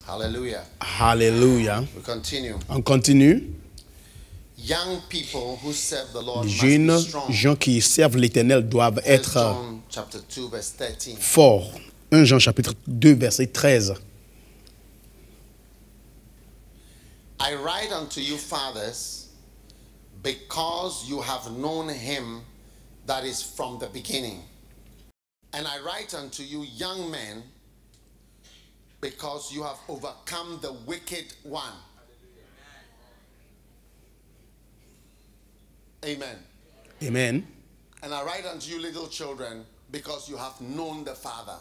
Hallelujah. Alléluia. We continue. On continue. Young people who serve the Lord Les must jeunes be strong. gens qui servent l'Éternel doivent 1 être John chapter 2 verse 13. forts. 1 Jean chapitre 2 verset 13. I write unto you, fathers, because you have known him that is from the beginning. And I write unto you, young men, because you have overcome the wicked one. Amen. Amen. And I write unto you, little children, because you have known the Father.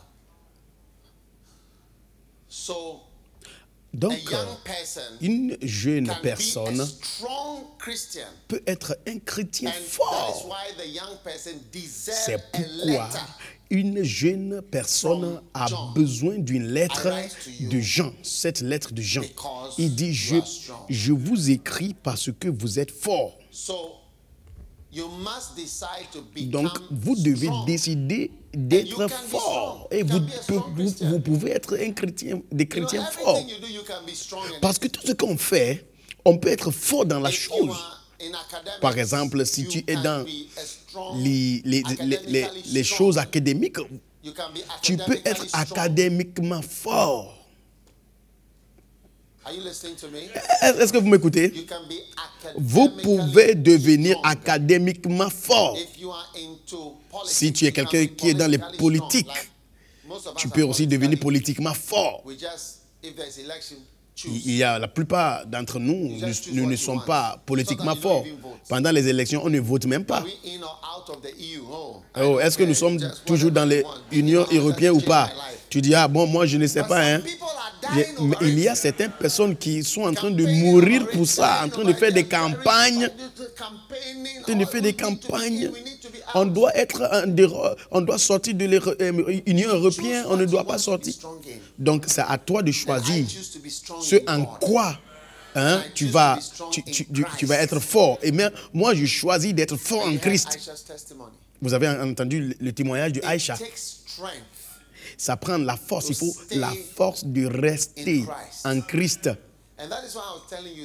So, Donc, a young person une jeune can personne be a strong Christian. peut être un chrétien And that is fort. why the young person deserves C'est a pourquoi letter. une jeune personne a besoin d'une lettre de Jean. Cette lettre de Jean. Il dit, je vous écris parce que vous êtes fort. So, you must decide to Donc, vous devez strong. décider d'être fort. Et vous pouvez être un chrétien, des chrétiens forts. Everything you do, you can be strong in Parce que tout ce qu'on fait, on peut être fort dans la it. If you chose. are in academics, Par exemple, si you tu es can dans be a strong, les academically choses strong. académiques, You can be tu peux être academically strong. académiquement fort. Are you listening to me? Est-ce que vous m'écoutez? You can be Vous pouvez academically devenir strong. académiquement fort. If you are into politics, Si tu es you can quelqu'un be qui est dans les politically strong. politiques, Like, most of us tu are peux aussi devenir politically- politiquement fort. We just, if there's election, choose. Il y a la plupart d'entre nous, nous ne sommes pas politiquement forts. Pendant les élections, on ne vote même pas. Are we in or out of the EU? Oh, I Oh, don't est-ce que nous care. sommes Just toujours dans whatever you l'Union want. Be européenne ou honest, pas? change my life. Tu dis, ah bon, moi je ne sais But pas. some Hein. people are dying Mais over il y a it. certaines personnes qui sont en train de Campaigning mourir over pour it, ça, en train de dying faire over des it. campagnes. Campaigning, En train de oh, faire we des need to be in, campagnes. we need to be On out. doit être on doit sortir de l'Union européenne, on ne doit pas sortir. Donc c'est à toi de choisir ce en quoi hein, tu vas être fort. Et même moi je choisis d'être fort en Christ. Vous avez entendu le témoignage de Aïcha. Ça prend la force, il faut la force de rester en Christ.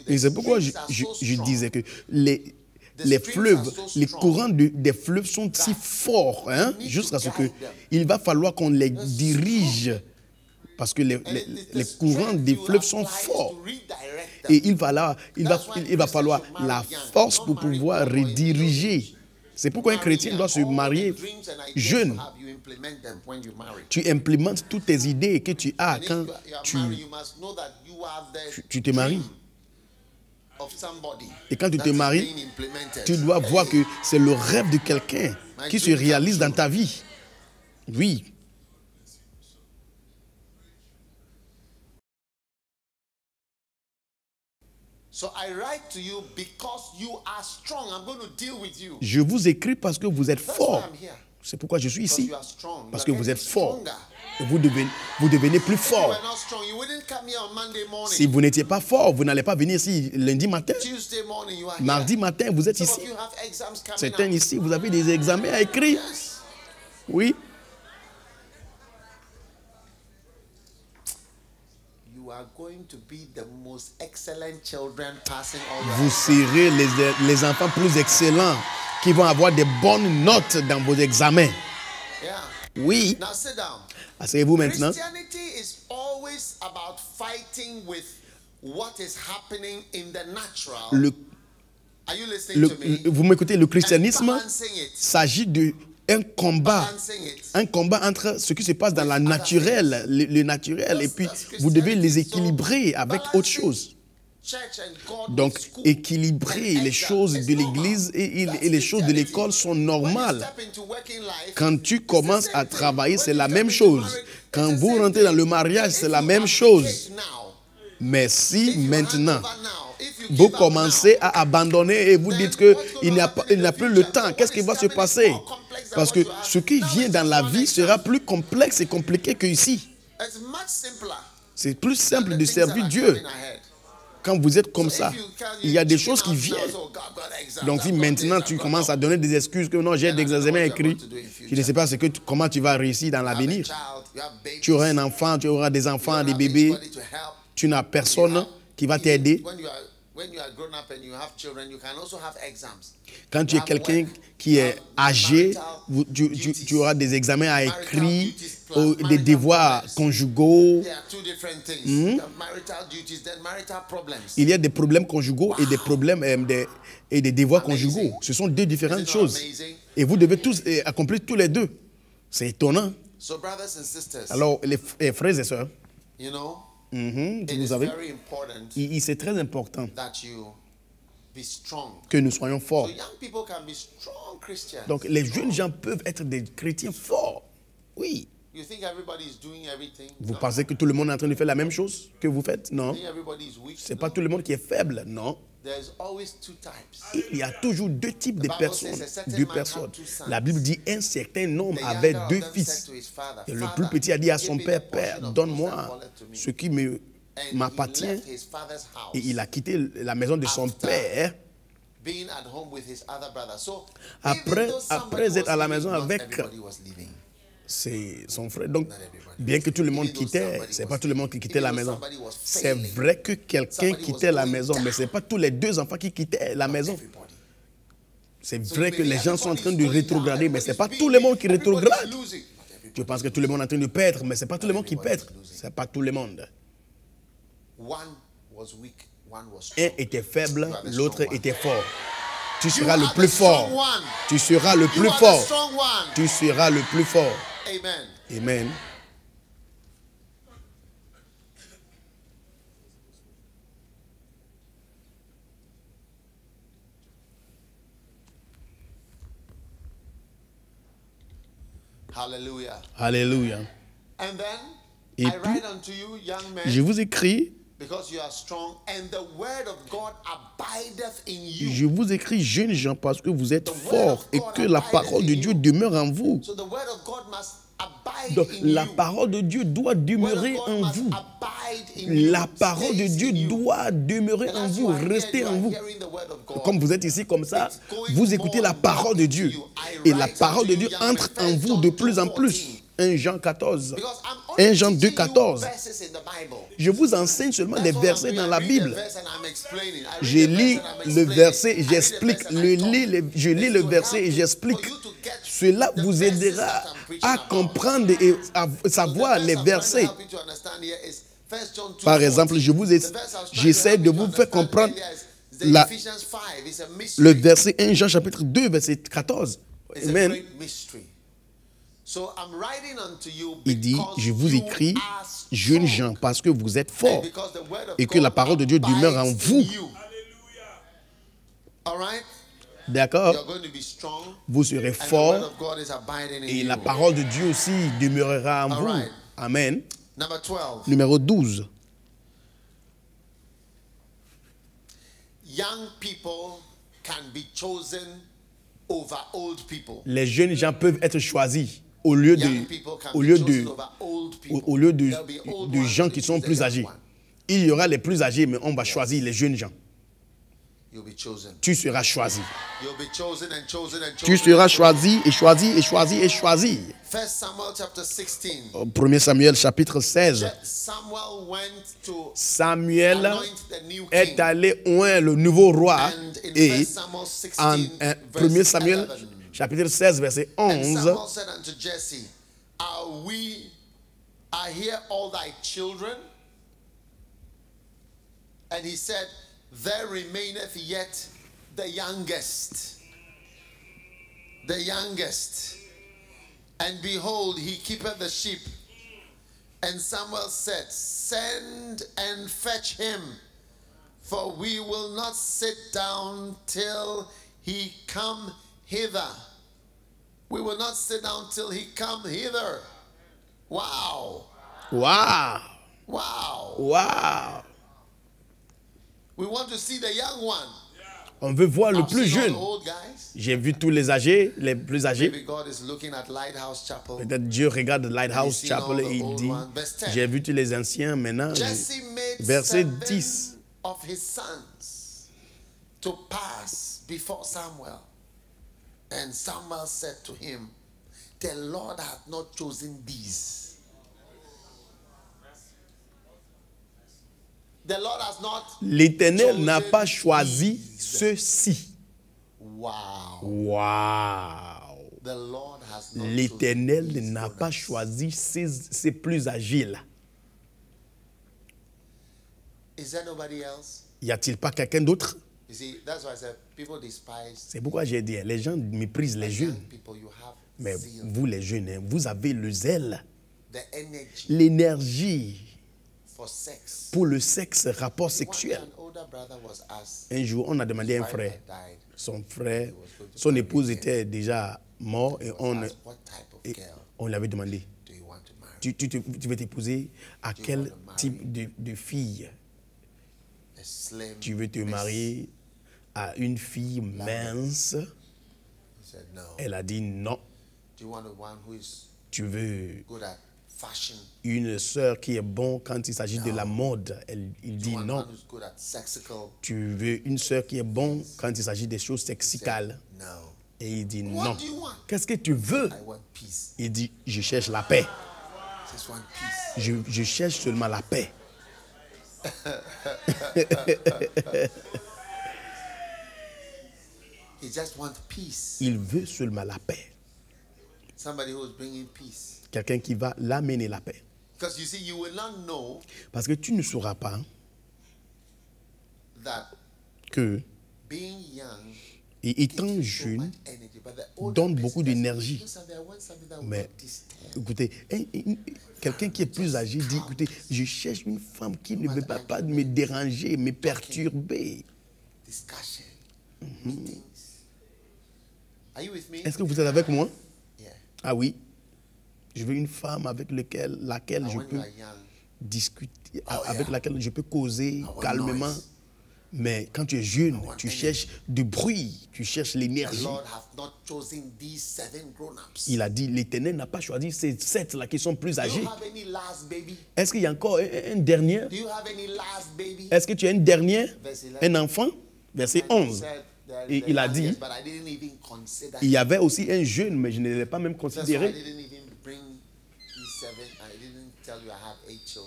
Et c'est pourquoi je disais que les fleuves, les courants des fleuves sont si forts, hein, jusqu'à ce qu'il va falloir qu'on les dirige. Parce que les courants des fleuves sont forts. Et il va falloir la force pour pouvoir rediriger. C'est pourquoi un chrétien doit se marier jeune. Tu implémentes toutes tes idées que tu as quand tu te maries. Et quand tu te maries, tu dois voir que c'est le rêve de quelqu'un qui se réalise dans ta vie. Oui. Je vous écris parce que vous êtes fort. C'est pourquoi je suis ici. Parce que vous êtes fort. Et vous devenez plus fort. Si vous n'étiez pas fort, vous n'allez pas venir ici lundi matin. Mardi matin, vous êtes ici. Certains ici, vous avez des examens à écrire. Oui. Vous serez les enfants plus excellents qui vont avoir des bonnes notes dans vos examens. Oui. Asseyez-vous maintenant. Vous m'écoutez, le christianisme s'agit d'un combat entre ce qui se passe dans la naturelle, le naturel, et puis vous devez les équilibrer avec autre chose. Donc, équilibrer les choses de l'église et les choses de l'école sont normales. Quand tu commences à travailler, c'est la même chose. Quand vous rentrez dans le mariage, c'est la même chose. Mais si maintenant, vous commencez à abandonner et vous dites qu'il n'y a plus le temps, qu'est-ce qui va se passer? Parce que ce qui vient dans la vie sera plus complexe et compliqué qu'ici. C'est plus simple de servir Dieu. Quand vous êtes comme ça, il y a des choses qui viennent. Donc si maintenant tu commences à donner des excuses que non, j'ai des examens écrits, je ne sais pas comment tu vas réussir dans l'avenir. Tu auras un enfant, tu auras des enfants, des bébés. tu n'as personne qui va t'aider. Quand tu es quelqu'un qui est âgé, tu auras des examens à écrire, des devoirs conjugaux. Il y a des problèmes conjugaux et des problèmes et des devoirs conjugaux. Ce sont deux différentes choses. Et vous devez tous accomplir tous les deux. C'est étonnant. Alors, les frères et sœurs, vous savez, c'est très important que nous soyons forts. Donc, les jeunes gens peuvent être des chrétiens forts. Oui. Vous pensez que tout le monde est en train de faire la même chose que vous faites? Non. Ce n'est pas tout le monde qui est faible, non. Il y a toujours deux types de personnes. La Bible dit un certain homme avait deux fils. Et le plus petit a dit à son père, Père, donne-moi ce qui m'appartient. Et il a quitté la maison de son père. Après être à la maison avec son frère. Donc, bien que tout le monde quittait, ce n'est pas tout le monde qui quittait la maison. C'est vrai que quelqu'un quittait la maison, mais ce n'est pas tous les deux enfants qui quittaient la maison. C'est vrai que les gens sont en train de rétrograder, mais ce n'est pas tout le monde qui rétrograde. Tu penses que tout le monde est en train de perdre, mais ce n'est pas tout le monde qui perd. Ce n'est pas tout le monde. Un était faible, l'autre était fort. Tu seras le plus fort. Tu seras le plus fort. Tu seras le plus fort. Amen. Hallelujah. Alléluia. Et puis, je vous écris, je vous écris, jeunes gens, parce que vous êtes forts et que la parole de Dieu demeure en vous. Donc, la parole de Dieu doit demeurer en vous. La parole de Dieu doit demeurer en vous, rester en vous. Comme vous êtes ici comme ça, vous écoutez la parole de Dieu. Et la parole de Dieu entre en vous de plus en plus. 1 Jean 14. 1 Jean 2, 14. Je vous enseigne seulement des versets dans la Bible. Je lis le verset et j'explique. Je lis le verset et j'explique. Cela vous aidera à comprendre et à savoir les versets. Par exemple, j'essaie de vous faire comprendre le verset 1 Jean chapitre 2, verset 14. Amen. Il dit, je vous écris, jeunes gens, parce que vous êtes forts et que la parole de Dieu demeure en vous. D'accord? Vous serez forts et la parole de Dieu aussi demeurera en vous. Amen. Numéro 12. Les jeunes gens peuvent être choisis au lieu de gens qui sont plus âgés. Il y aura les plus âgés, mais on va choisir les jeunes gens. Tu seras choisi. Tu seras choisi et choisi et choisi et choisi. 1 Samuel chapitre 16. Samuel est allé oindre le nouveau roi et en 1 Samuel chapitre 16 verset 11. Are here all thy children? And he said, there remaineth yet the youngest. The youngest. And behold, he keepeth the sheep. And Samuel said, send and fetch him, for we will not sit down till he come hither. We will not sit down till he come hither. Wow. Wow. Wow. Wow. We want to see the young one. On veut voir le plus jeune. J'ai vu tous les âgés, les plus âgés. Peut-être Dieu regarde Lighthouse Chapel et il dit, j'ai vu tous les anciens maintenant. Verset 10. Of his sons to pass before Samuel. And Samuel said to him, the Lord hath not chosen these. L'Éternel n'a pas choisi ceux-ci. Wow. L'Éternel n'a pas choisi ces plus agiles. Y a-t-il pas quelqu'un d'autre? C'est pourquoi j'ai dit, les gens méprisent les jeunes. Mais vous les jeunes, vous avez le zèle, l'énergie pour le sexe, rapport sexuel. Un jour, on a demandé à un frère, son épouse était déjà morte et on lui avait demandé, tu veux t'épouser à quel type de fille? Tu veux te marier à une fille mince? Elle a dit non. Tu veux une sœur qui est bonne quand il s'agit de la mode? Il dit non. Tu veux une sœur qui est bonne quand il s'agit des choses sexuelles? Et il dit non. Qu'est-ce que tu veux? Il dit, je cherche la paix. Je cherche seulement la paix. Il veut seulement la paix. Quelqu'un qui va l'amener la paix. Parce que tu ne sauras pas que étant jeune donne beaucoup d'énergie. Mais écoutez, quelqu'un qui est plus âgé dit, écoutez, je cherche une femme qui ne veut pas me déranger, me perturber. Est-ce que vous êtes avec moi? Ah oui. Je veux une femme avec laquelle je peux discuter, avec laquelle je peux causer calmement. Mais quand tu es jeune, tu cherches du bruit, tu cherches l'énergie. Il a dit, l'Éternel n'a pas choisi ces 7-là qui sont plus âgés. Est-ce qu'il y a encore un dernier? Est-ce que tu as une dernière? Un enfant? Verset 11. Et il a dit, il y avait aussi un jeune, mais je ne l'ai pas même considéré.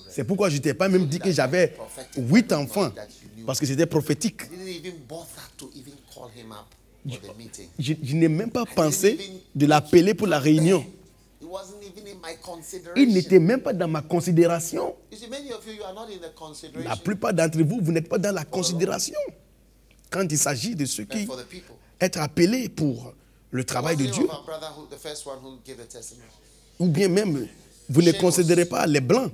C'est pourquoi je ne t'ai pas même dit que j'avais 8 enfants, parce que c'était prophétique. Je n'ai même pas pensé de l'appeler pour la réunion. Il n'était même pas dans ma considération. La plupart d'entre vous, vous n'êtes pas dans la considération. Quand il s'agit de ceux qui être appelés pour le travail de Dieu. Ou bien même, vous ne considérez pas les blancs.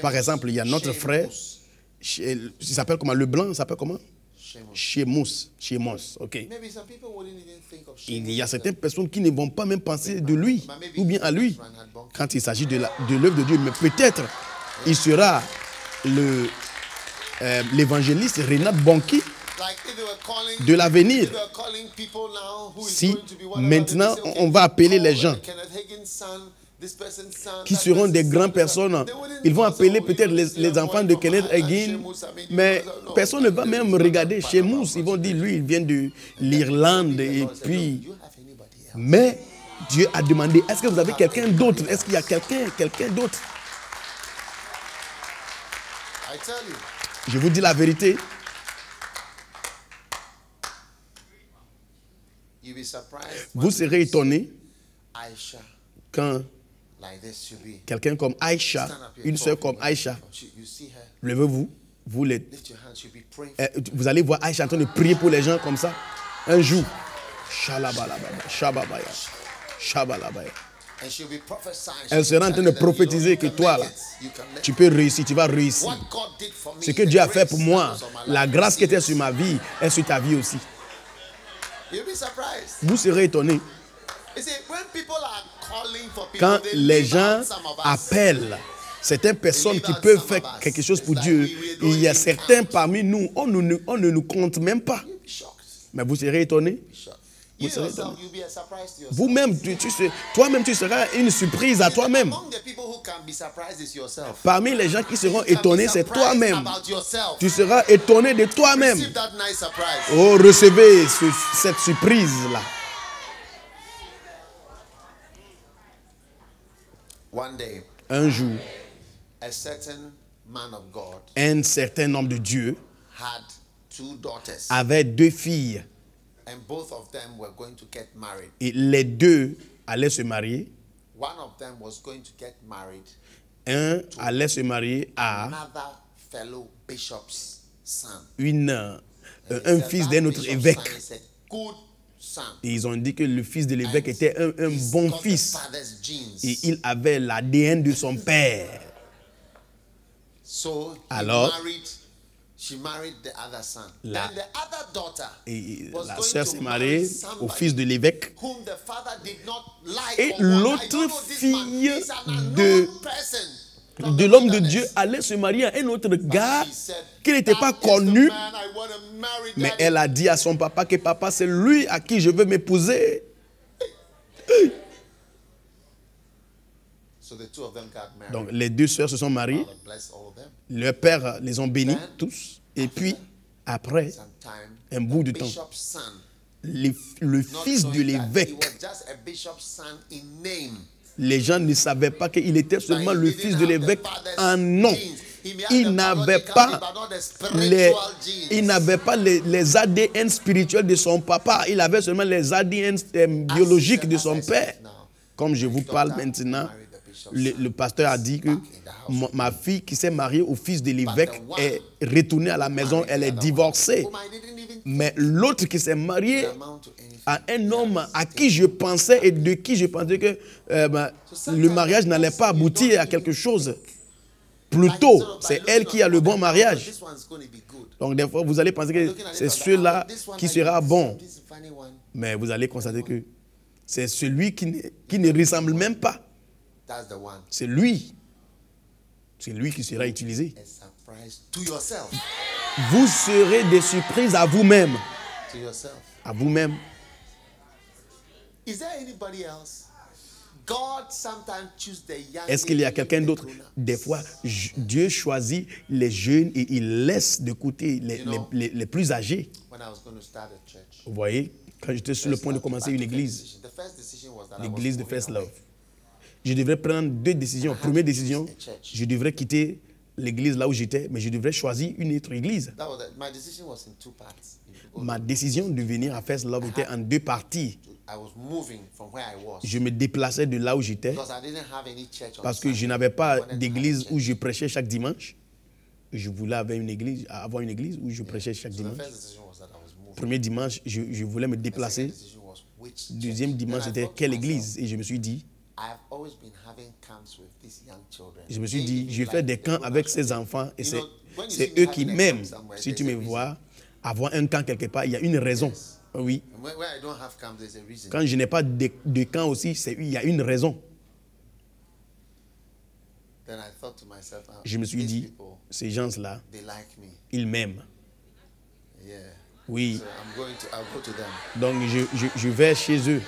Par exemple, il y a notre frère, il s'appelle comment? Le blanc, il s'appelle comment? Shemus, ok. Il y a certaines personnes qui ne vont pas même penser de lui, ou bien à lui, quand il s'agit de l'œuvre de Dieu. Mais peut-être, il sera l'évangéliste Renat Bonki de l'avenir. Si maintenant, on va appeler les gens qui seront des grandes personnes, ils vont appeler peut-être les enfants de Kenneth Hagin, mais personne ne va même regarder chez Mousse. Ils vont dire, lui, il vient de l'Irlande, et puis... Mais Dieu a demandé, est-ce que vous avez quelqu'un d'autre? Est-ce qu'il y a quelqu'un d'autre? Je vous dis la vérité. Vous serez étonné quand quelqu'un comme Aïcha, une sœur comme Aïcha, levez-vous, vous allez voir Aïcha en train de prier pour les gens comme ça. Un jour, elle sera en train de prophétiser que toi, là, tu peux réussir, tu vas réussir. Ce que Dieu a fait pour moi, la grâce qui était sur ma vie, est sur ta vie aussi. Vous serez étonné. Quand les gens appellent certaines personnes qui peuvent faire quelque chose pour Dieu, il y a certains parmi nous, on ne nous compte même pas. Mais vous serez étonné. Vous-même, toi-même, tu seras une surprise à toi-même. Parmi les gens qui seront étonnés, c'est toi-même. Tu seras étonné de toi-même. Oh, recevez cette surprise-là. Un jour, un certain homme de Dieu had 2 daughters. avait 2 filles. And both of them were going to get married. Et les 2 allaient se marier. One of them was going to get married. Un allait se marier à another fellow bishop's son. Un fils d'un autre évêque. Son is a good son. Et ils ont dit que le fils de l'évêque était un bon fils. Et il avait l'ADN de son père. So alors, she married the other son. La, Then the other daughter was la going sœur to s'est marry mariée au fils de l'évêque. whom the father did not like Et or want. l'autre fille He's an unknown person. de l'homme de Dieu allait se marier à un autre gars qui n'était pas connu. Mais elle a dit à son papa que papa, c'est lui à qui je veux m'épouser. Donc les 2 sœurs se sont mariées. Leur père les ont bénis tous. Et puis, après un bout de temps, le fils de l'évêque, les gens ne savaient pas qu'il était seulement le fils de l'évêque en nom. Il n'avait pas les ADN spirituels de son papa. Il avait seulement les ADN biologiques de son père. Comme je vous parle maintenant, le pasteur a dit que ma fille qui s'est mariée au fils de l'évêque est retournée à la maison, elle est divorcée. Mais l'autre qui s'est marié à un homme à qui je pensais et de qui je pensais que le mariage n'allait pas aboutir à quelque chose. Plutôt, c'est elle qui a le bon mariage. Donc des fois, vous allez penser que c'est celui-là qui sera bon. Mais vous allez constater que c'est celui qui ne ressemble même pas. C'est lui. C'est lui qui sera utilisé. Vous serez des surprises à vous-même. À vous-même. Est-ce qu'il y a quelqu'un d'autre? Des fois, Dieu choisit les jeunes et il laisse de côté les plus âgés. Vous voyez, quand j'étais sur le point de commencer une église, l'église de First Love, je devrais prendre 2 décisions. Première décision, je devrais quitter l'église là où j'étais, mais je devrais choisir une autre église. Ma décision de venir à First Love était en 2 parties. Je me déplaçais de là où j'étais parce que je n'avais pas d'église où je prêchais chaque dimanche. Je voulais avoir une église où je prêchais chaque dimanche. Premier dimanche, je voulais me déplacer. Deuxième dimanche, c'était quelle église? Et je me suis dit, je fais des camps avec ces enfants et c'est eux qui m'aiment. Si tu me vois, avoir un camp quelque part, il y a une raison. Oui. Quand je n'ai pas de camp aussi, il y a une raison. Je me suis dit, ces gens-là, ils m'aiment. Oui. Donc je vais chez eux.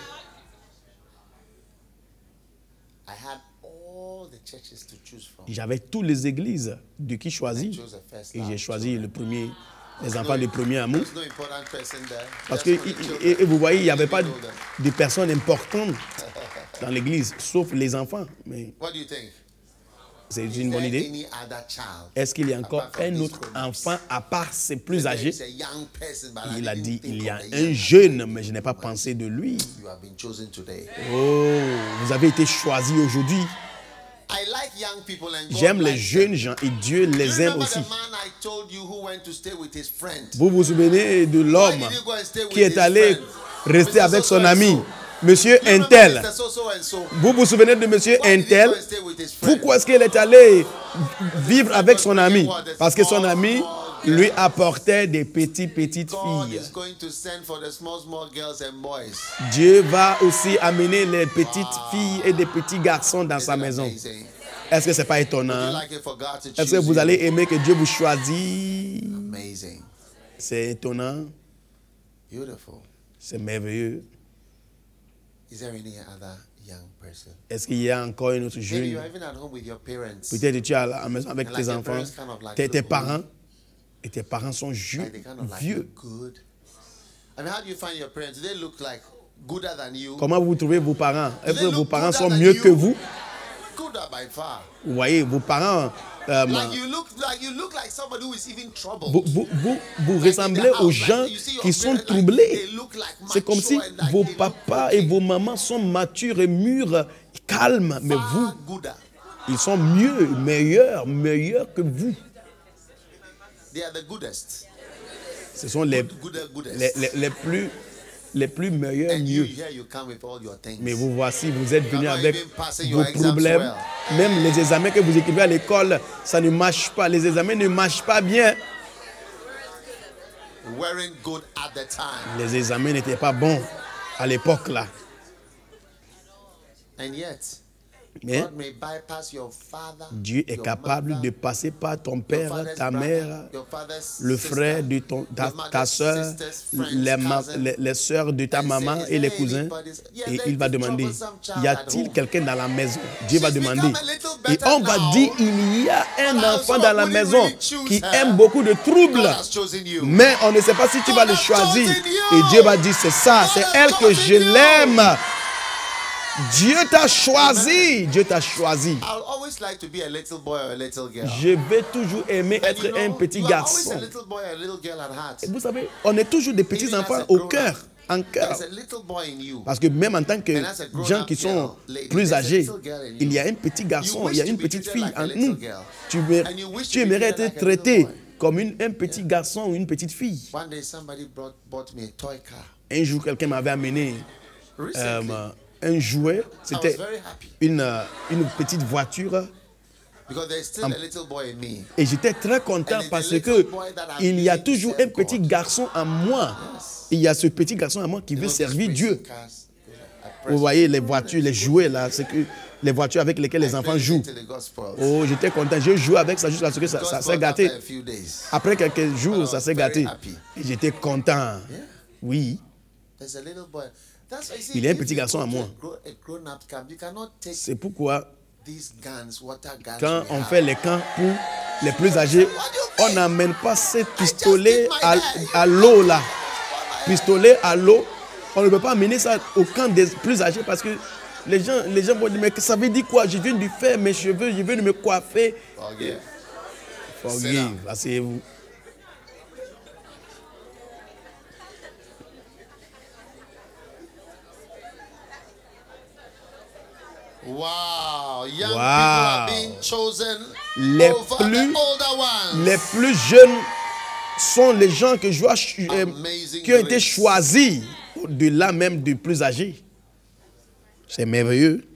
J'avais toutes les églises de qui choisir. Et j'ai choisi les enfants de premier amour. Parce que et vous voyez, il n'y avait pas de personnes importantes dans l'église, sauf les enfants. Mais c'est une bonne idée. Est-ce qu'il y a encore un autre enfant à part ces plus âgés? Il a dit, il y a un jeune, mais je n'ai pas pensé de lui. Oh, vous avez été choisi aujourd'hui. J'aime les jeunes gens et Dieu les aime aussi. Vous vous souvenez de l'homme qui est allé rester avec son ami, Monsieur Intel. Vous vous souvenez de Monsieur Intel? Pourquoi est-ce qu'il est allé vivre avec son ami? Parce que son ami lui apportait des petites filles. Dieu va aussi amener les petites filles et des petits garçons dans sa maison. Est-ce que ce n'est pas étonnant? Est-ce que vous allez aimer que Dieu vous choisisse? C'est étonnant. C'est merveilleux. Est-ce qu'il y a encore une autre jeune? Peut-être que tu es à la maison avec tes enfants, tes parents. Et tes parents sont vieux. Comment vous trouvez vos parents? Est-ce que vos parents sont mieux que vous? Vous voyez, vos parents, vous ressemblez aux gens qui sont troublés. C'est comme si vos papas et vos mamans sont matures et mûrs, calmes, mais vous, ils sont mieux, meilleurs que vous. Ce sont les plus meilleurs mieux. Mais vous voici, vous êtes venus avec vos problèmes. Même les examens que vous écrivez à l'école, ça ne marche pas. Les examens ne marchent pas bien. Les examens n'étaient pas bons à l'époque là. Mais Dieu est capable de passer par ton père, ta mère, le frère de ta soeur, les soeurs de ta maman et les cousins. Et il va demander, y a-t-il quelqu'un dans la maison? Dieu va demander. Et on va dire, il y a un enfant dans la maison qui aime beaucoup de troubles. Mais on ne sait pas si tu vas le choisir. Et Dieu va dire, c'est ça, c'est elle que je l'aime. Dieu t'a choisi. Dieu t'a choisi. Je vais toujours aimer être un petit garçon. Et vous savez, on est toujours des petits enfants au cœur, en cœur. Parce que même en tant que gens qui sont plus âgés, il y a un petit garçon, il y a une petite fille en nous. Tu aimerais être traité comme un petit garçon ou une petite fille. Un jour, quelqu'un m'avait amené un jouet, c'était une petite voiture. Et j'étais très content parce que il y a toujours un petit garçon en moi. Il y a ce petit garçon en moi qui veut servir Dieu. Vous voyez les voitures, les jouets là, c'est que les voitures avec lesquelles les enfants jouent. Oh, j'étais content. Je jouais avec ça jusqu'à ce que ça s'est gâté. Après quelques jours, ça s'est gâté. Et j'étais content. Oui. Il est un petit garçon à moi. C'est pourquoi, quand on fait les camps pour les plus âgés, on n'amène pas ces pistolets à l'eau là. Pistolet à l'eau, on ne peut pas amener ça au camp des plus âgés parce que les gens vont dire, mais ça veut dire quoi? Je viens de faire mes cheveux, je viens de me coiffer. Forgive, asseyez-vous. Wow. Les plus jeunes sont les gens qui ont été choisis au-delà même du plus âgé. C'est merveilleux.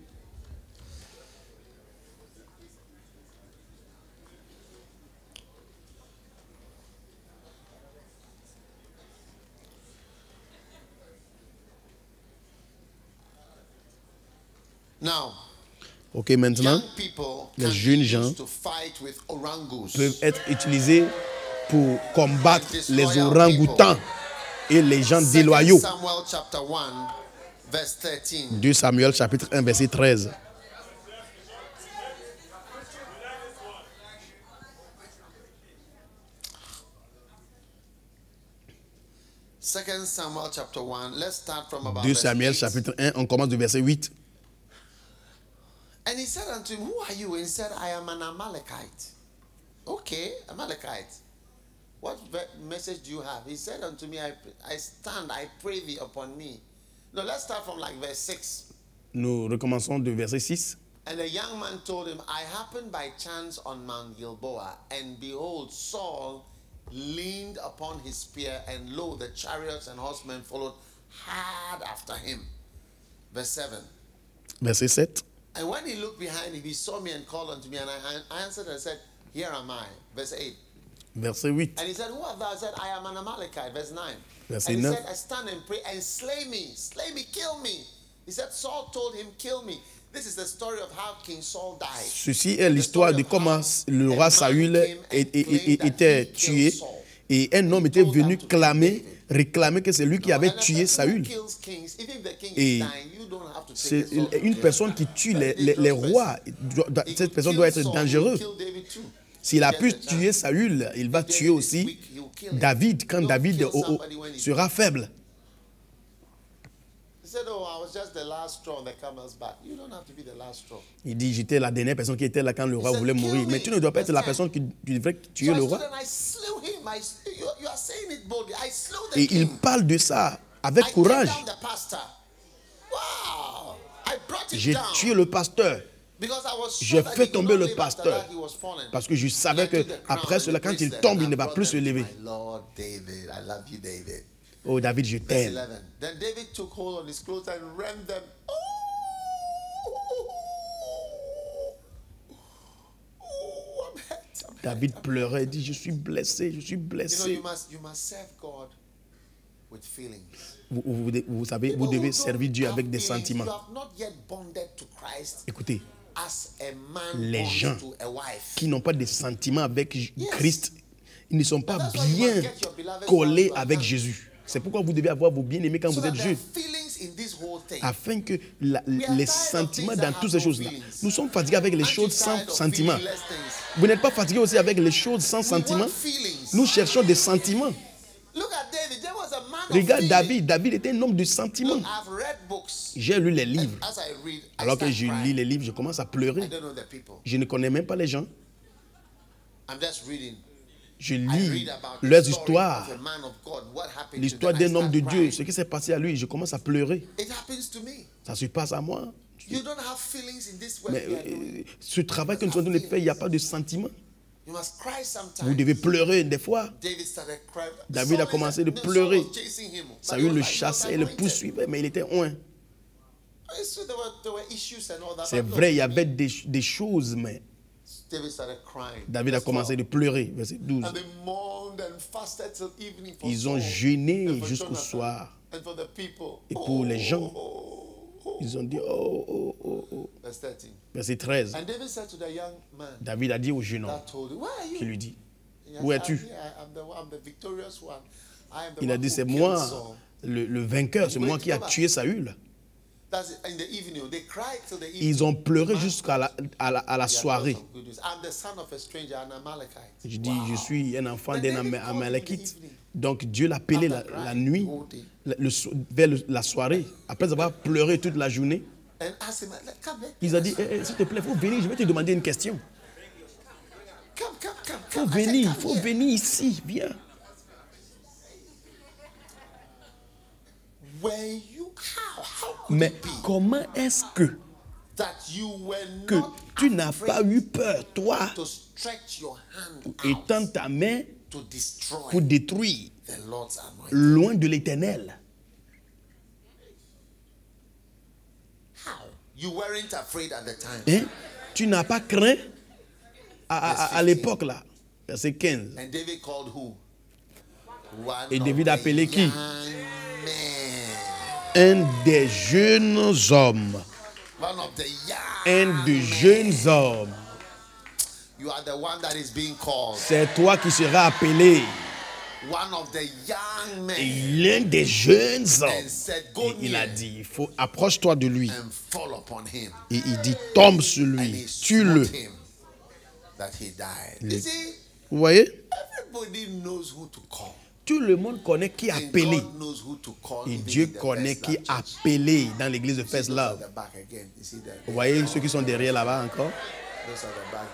Ok, maintenant, les jeunes gens peuvent être utilisés pour combattre les orang-outans et les gens déloyaux. 2 Samuel chapitre 1, verset 13. « 2 Samuel chapitre 1, on commence du verset 8. And he said unto him, who are you? And he said, I am an Amalekite. Okay, Amalekite. What message do you have? He said unto me, I stand, I pray thee upon me. No, let's start from like verse 6. Nous recommençons du verset 6. And the young man told him, I happened by chance on Mount Gilboa, and behold, Saul leaned upon his spear, and lo, the chariots and horsemen followed hard after him. Verse 7. Verset 7. And when he looked behind him, he saw me and called unto me, and I answered and said, here am I. Verse 8. Verset 8. And he said, who art thou? I said, I am an Amalekite. Verse 9. Verset and he 9. said, I stand and pray and slay me, kill me. He said, Saul told him, kill me. This is the story of how King Saul died. Ceci est l'histoire de comment le roi Saül était tué et un homme était venu réclamer que c'est lui qui avait tué Saül. Et c'est une personne qui tue les rois. Cette personne doit être dangereuse. S'il a pu tuer Saül, il va tuer aussi David quand David sera faible. Il dit, j'étais la dernière personne qui était là quand le roi voulait mourir. Mais tu ne dois pas être la personne qui devrait tuer le roi. Et il parle de ça avec courage. J'ai tué le pasteur. J'ai fait tomber le pasteur parce que je savais que après cela, quand il tombe, il ne va plus se lever. Oh David, je t'aime. David pleurait et dit, je suis blessé, je suis blessé. Vous savez, vous devez servir Dieu avec des sentiments. Écoutez, les gens qui n'ont pas de sentiments avec Christ, ils ne sont pas bien collés avec Jésus. C'est pourquoi vous devez avoir vos bien-aimés quand vous êtes jeune. Afin que les sentiments dans toutes ces choses-là. Nous sommes fatigués avec les choses sans sentiments. Vous n'êtes pas fatigués aussi avec les choses sans sentiments? Nous cherchons des sentiments. Regarde David. David était un homme de sentiments. J'ai lu les livres. Alors que je lis les livres, je commence à pleurer. Je ne connais même pas les gens. Je lis leurs histoires. L'histoire d'un homme de Dieu, ce qui s'est passé à lui, je commence à pleurer. Ça se passe à moi. Mais ce travail que nous sommes en train de faire, il n'y a pas de sentiment. Vous devez pleurer des fois. David a commencé de pleurer. Saül le chassait, le poursuivait, mais il était loin. C'est vrai, il y avait des choses, mais David a commencé de pleurer. Verset 12. Ils ont jeûné jusqu'au soir. Et pour les gens, ils ont dit, oh, oh, oh, oh. Verset 13. David a dit au jeune homme qui lui dit, où es-tu? Il a dit, c'est moi, le vainqueur, c'est moi qui a tué Saül. Ils ont pleuré jusqu'à la soirée. Je dis, je suis un enfant d'un Amalekite. Donc Dieu l'a appelé la nuit, vers la soirée, après avoir pleuré toute la journée. Il a dit, s'il te plaît, il faut venir, je vais te demander une question. Il faut venir ici, viens. Mais comment est-ce que tu n'as pas eu peur, toi, étendre ta main pour détruire loin de l'Éternel? Hein? Tu n'as pas craint à l'époque là. Verset 15. Et David a appelé qui? Un des jeunes hommes. Un des jeunes hommes. C'est toi qui seras appelé. Et l'un des jeunes hommes. Et il a dit, il faut approche-toi de lui. Et il dit, tombe sur lui, tue-le. Vous voyez? Tout le monde connaît qui appeler. Et Dieu connaît qui appeler dans l'église de First Love. Vous voyez ceux qui sont derrière là-bas encore?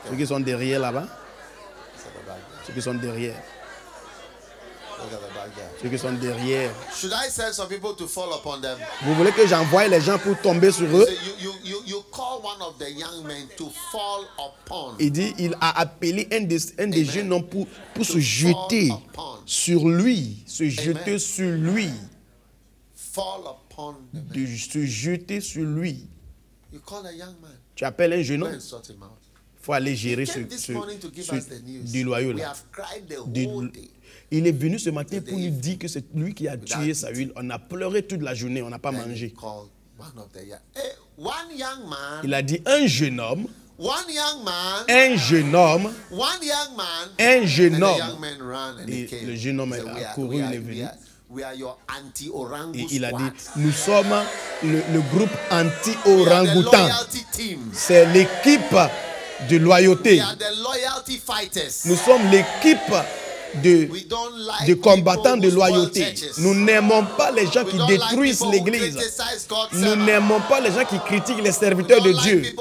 Ceux qui sont derrière là-bas? Ceux qui sont derrière. Ceux qui sont derrière. Vous voulez que j'envoie les gens pour tomber sur eux? Il dit, il a appelé un des jeunes hommes pour se jeter sur lui. Se jeter sur lui. De se jeter sur lui. Tu appelles un jeune homme. Il faut aller gérer ce déloyau-là. Il est venu ce matin pour nous dire que c'est lui qui a tué Saül. On a pleuré toute la journée, on n'a pas mangé. Il a dit un jeune homme. Un jeune homme. Un jeune homme. Et le jeune homme a couru, il est venu. Et il a dit, nous sommes le groupe anti-orangoutan. C'est l'équipe de loyauté. Nous sommes l'équipe de combattants de loyauté. Nous n'aimons pas les gens qui détruisent l'Église. Nous n'aimons pas les gens qui critiquent les serviteurs de Dieu.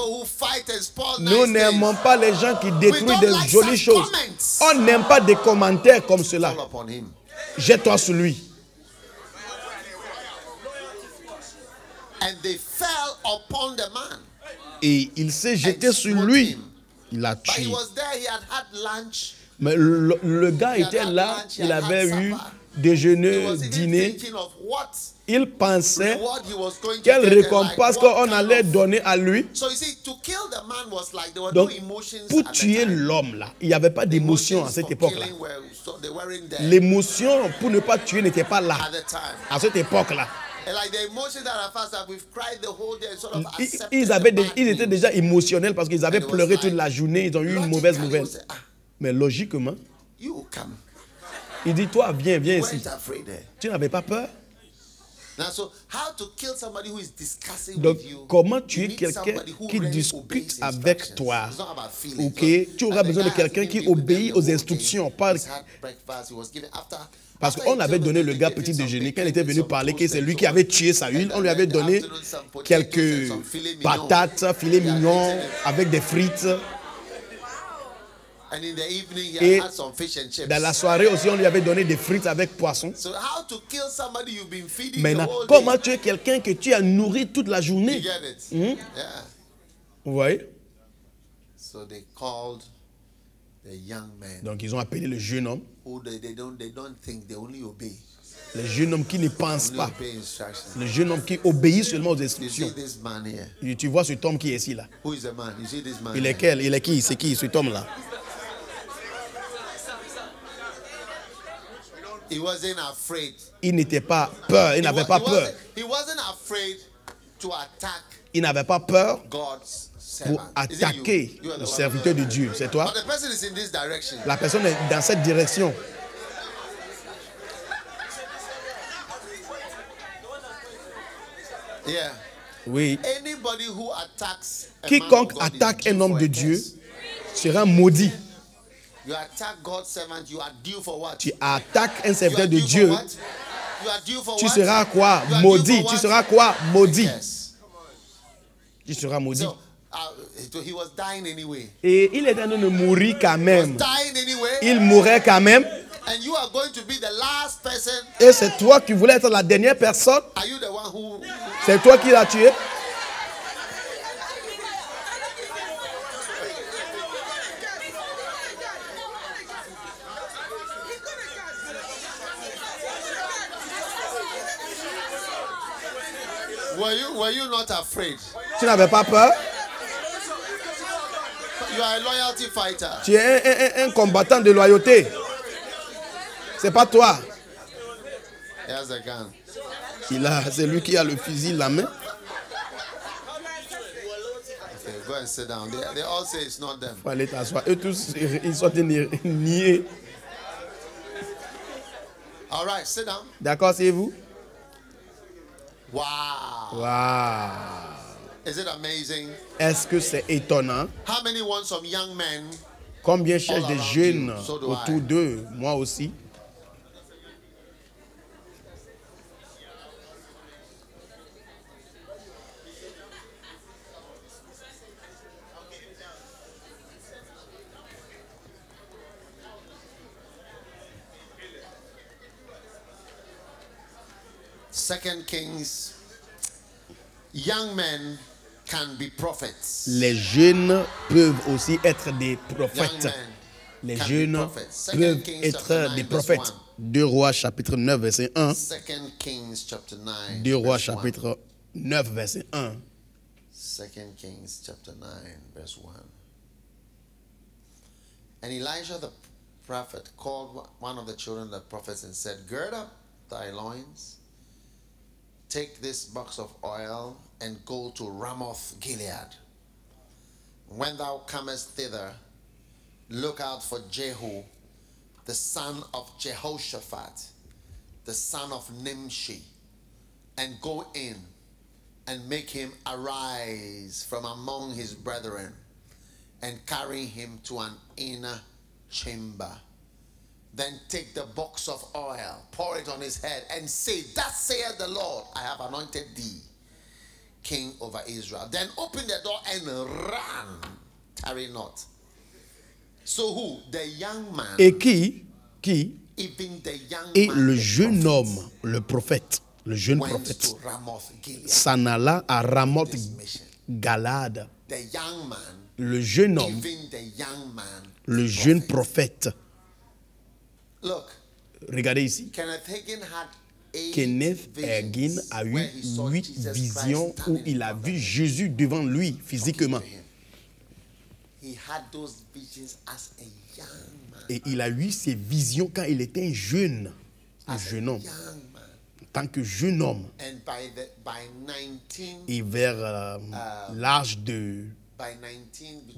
Nous n'aimons pas les gens qui détruisent des jolies choses. On n'aime pas des commentaires comme cela. Jette-toi sur lui. Et il s'est jeté sur lui. Il l'a tué. Mais le gars était là, il avait eu déjeuner, dîner. Il pensait quelle récompense qu'on allait donner à lui. Donc, pour tuer l'homme là, il n'y avait pas d'émotion à cette époque-là. L'émotion pour ne pas tuer n'était pas là à cette époque-là. Ils étaient déjà émotionnels parce qu'ils avaient pleuré toute la journée, ils ont eu une mauvaise nouvelle. Mais logiquement, il dit, toi, viens ici. Tu n'avais pas peur? Donc, comment tuer quelqu'un qui discute avec toi? Okay? Tu auras besoin de quelqu'un qui obéit aux instructions. Parce qu'on avait donné le gars petit déjeuner. Quand il était venu parler que c'est lui qui avait tué Saül, on lui avait donné quelques patates, filets mignons avec des frites. Et dans la soirée aussi, on lui avait donné des frites avec poisson. Maintenant, comment tuer quelqu'un que tu as nourri toute la journée? Vous voyez? Donc, ils ont appelé le jeune homme. Le jeune homme qui ne pense pas. Le jeune homme qui obéit seulement aux instructions. Et tu vois cet homme qui est ici là. Il est quel? Il est qui? C'est qui cet homme-là? Il n'était pas peur. Il n'avait pas peur. Il n'avait pas peur pour attaquer le serviteur de Dieu. C'est toi? La personne est dans cette direction. Oui. Quiconque attaque un homme de Dieu sera maudit. Tu attaques un serviteur de Dieu. Tu seras quoi? Maudit. Tu seras quoi? Maudit. Tu seras maudit. Et il est en train de mourir quand même. Il mourrait quand même. Et c'est toi qui voulais être la dernière personne. C'est toi qui l'as tué. Were you not afraid? Tu n'avais pas peur? You are a loyalty fighter. Tu es un combattant de loyauté. C'est pas toi. Here's a gun. C'est lui qui a le fusil la main. Okay, go and sit down. They all say it's not them. Faut aller t'asseoir. Eux tous, ils sont niés. All right, sit down. D'accord, c'est vous? Wow. Wow. Is it amazing? Est-ce que c'est étonnant? How many want some young men? Combien cherchent des jeunes autour d'eux? Moi aussi. Second Kings, young men can be prophets. Les jeunes peuvent aussi être des prophètes. Les jeunes peuvent être des prophètes. 2 Rois chapitre 9 verset 1. 2 Rois chapitre 9 verset 1. 2 Kings chapter 9 verse 1. And Elijah the prophet called one of the children of the prophets and said, gird up thy loins, take this box of oil and go to Ramoth Gilead. When thou comest thither, look out for Jehu, the son of Jehoshaphat, the son of Nimshi, and go in and make him arise from among his brethren, and carry him to an inner chamber. Then take the box of oil, pour it on his head, and say, Thus saith the Lord, I have anointed thee king over Israel. Then open the door and run. Tarry not. So who? The young man. Et qui Even the young et man, le jeune homme, le prophète, s'en alla à Ramoth Galade. The young man, le jeune homme, even the young man, le jeune prophète. Look, regardez ici. Kenneth Hagin a eu 8 visions où il a vu Jésus devant lui physiquement. Et il a eu ces visions quand il était jeune, un jeune homme. En tant que jeune homme. Et vers l'âge de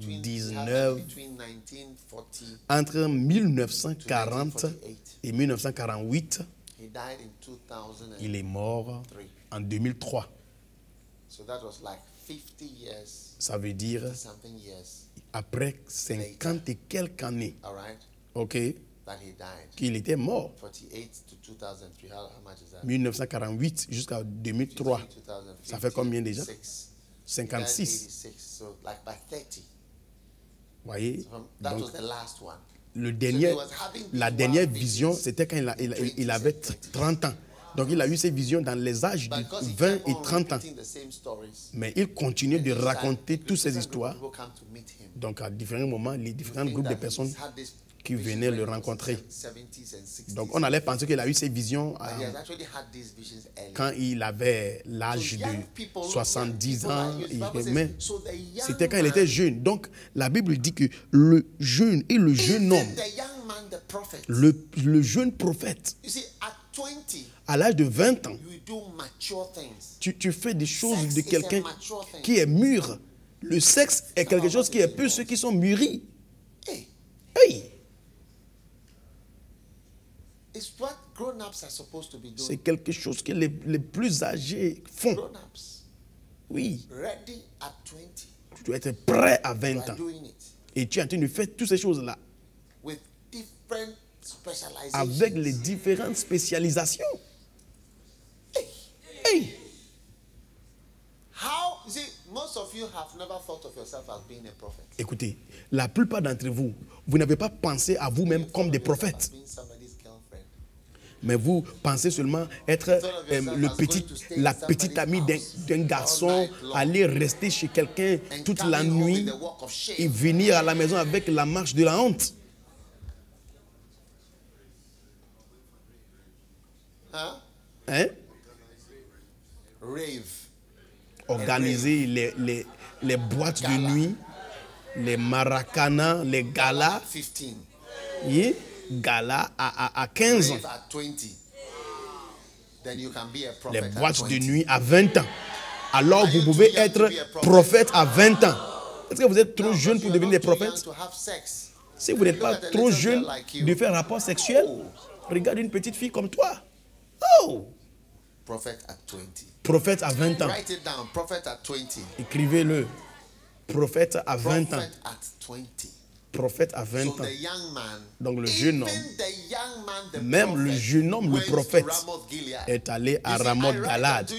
19, entre 1940 et 1948, il est mort en 2003. Ça veut dire après 50 et quelques années, qu'il était mort. 1948 jusqu'à 2003. Ça fait combien déjà? 56. Vous voyez? Donc, la dernière vision, c'était quand il avait 30 ans. Donc, il a eu ces visions dans les âges de 20 et 30 ans. Mais il continuait de raconter toutes ces histoires. Donc, à différents moments, les différents groupes de personnes qui venaient le rencontrer. Donc, on allait penser qu'il a eu ces visions quand il avait l'âge de 70 ans. Mais c'était quand il était jeune. Donc, la Bible dit que le jeune et le jeune homme, le jeune prophète, à l'âge de 20 ans, tu fais des choses de quelqu'un qui est mûr. Le sexe est quelque chose qui est peu ceux qui sont mûris. Hey! C'est quelque chose que les plus âgés font. Oui. Tu dois être prêt à 20 ans. Et tu es en train de faire toutes ces choses-là. Avec les différentes spécialisations. Hey! Écoutez, la plupart d'entre vous, vous n'avez pas pensé à vous-même comme des prophètes. Mais vous pensez seulement être la petite amie d'un garçon, aller rester chez quelqu'un toute la nuit et venir à la maison avec la marche de la honte. Hein? Organiser les boîtes de nuit, les maracana, les galas. Oui? Gala à 15 ans. Les boîtes de nuit à 20 ans. Alors vous pouvez être prophète à 20 ans. Est-ce que vous êtes trop jeune pour devenir des prophètes? Si vous n'êtes pas trop jeune de faire rapport sexuel, regarde une petite fille comme toi. Oh! Prophète à 20 ans. Écrivez-le. Prophète à 20 ans. Prophète à 20 ans. Donc le jeune homme, même le jeune homme, le prophète, est allé à Ramoth Galade.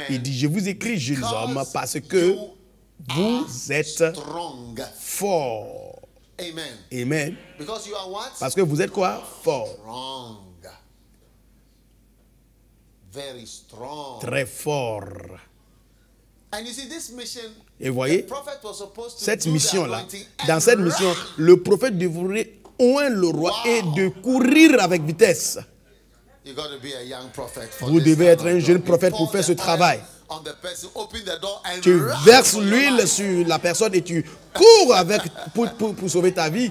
Il dit, je vous écris, jeunes hommes, parce que vous êtes forts. Amen. Parce que vous êtes quoi? Forts. Très fort. Et vous voyez, cette mission-là, dans cette mission, le prophète devrait oindre le roi et de courir avec vitesse. Vous devez être un jeune prophète pour faire ce travail. Tu verses l'huile sur la personne et tu cours avec pour sauver ta vie.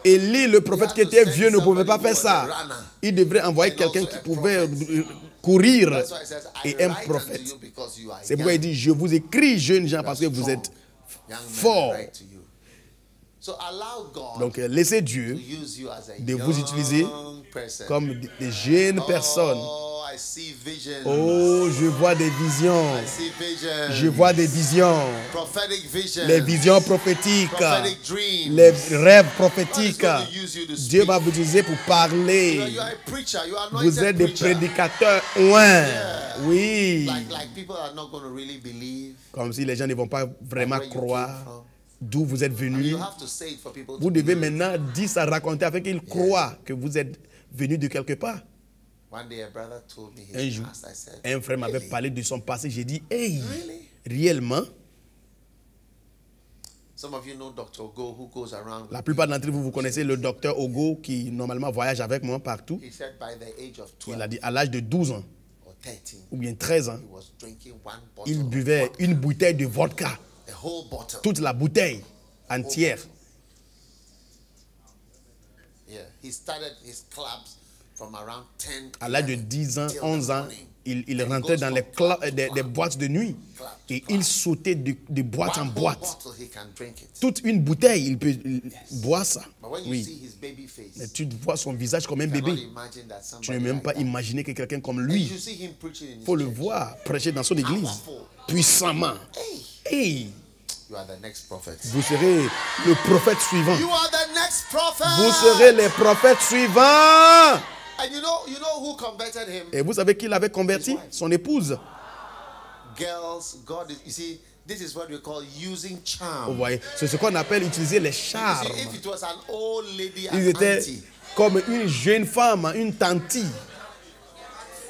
Élie, le prophète qui était vieux, ne pouvait pas faire ça. Il devrait envoyer quelqu'un qui pouvait courir et un prophète. C'est pourquoi il dit, je vous écris, jeunes gens, parce que vous êtes forts. Donc, laissez Dieu de vous utiliser comme des jeunes personnes. I see visions. Oh, je vois des visions. I see visions. Je vois des visions. Prophetic visions. Les visions prophétiques. Prophetic dreams. Les rêves prophétiques. God is going to use you to Dieu speak. va vous utiliser pour parler. You are a preacher. You are Vous êtes anointed des preacher. prédicateurs. Ouais. Oui. Like people are not going to really believe Comme si les gens ne vont pas vraiment where you came croire from. d'où vous êtes venu. You have to say it for people Vous to devez believe. maintenant dire ça, raconter afin qu'ils croient que vous êtes venu de quelque part. One day a brother told me Un his jour, past. I said, un frère m'avait "Really? parlé de son passé. J'ai dit, hey, Really? réellement, Some of you know Dr. Go who goes around. la plupart d'entre vous, vous connaissez le docteur Ogo qui normalement voyage avec moi partout. He said by the age of Il 12 a dit à l'âge de 12 ans or 13, ou bien 13 ans, he was drinking one bottle il of buvait vodka, une bouteille de vodka, a whole bottle. toute la bouteille entière. Yeah, he started his clubs from around 10. À l'âge de 11 10 ans, till the 11 ans, morning. il And he rentrait goes dans from les club to des club, boîtes de nuit club to et club. il sautait de boîte en One whole boîte. bottle, he can drink it. Toute une bouteille, il peut boire ça. But when you Oui. see his baby face, Mais tu vois son visage comme un you cannot bébé. imagine that Tu ne somebody peux même like pas that. imaginer que quelqu'un comme And lui, you see him preaching in il his faut le church. voir prêcher dans son église Powerful. puissamment. Hey, Hey, you are the next prophet. vous serez le prophète suivant. You are the next prophet. Vous serez les prophètes suivants. And you know who converted him? Et vous savez qui l'avait converti? Son épouse. Girls, God is, you see, this is what we call using Vous charm. voyez, c'est ce qu'on appelle utiliser les You see, charmes. if it was an old lady, Ils an étaient auntie, comme une jeune femme, une tantille.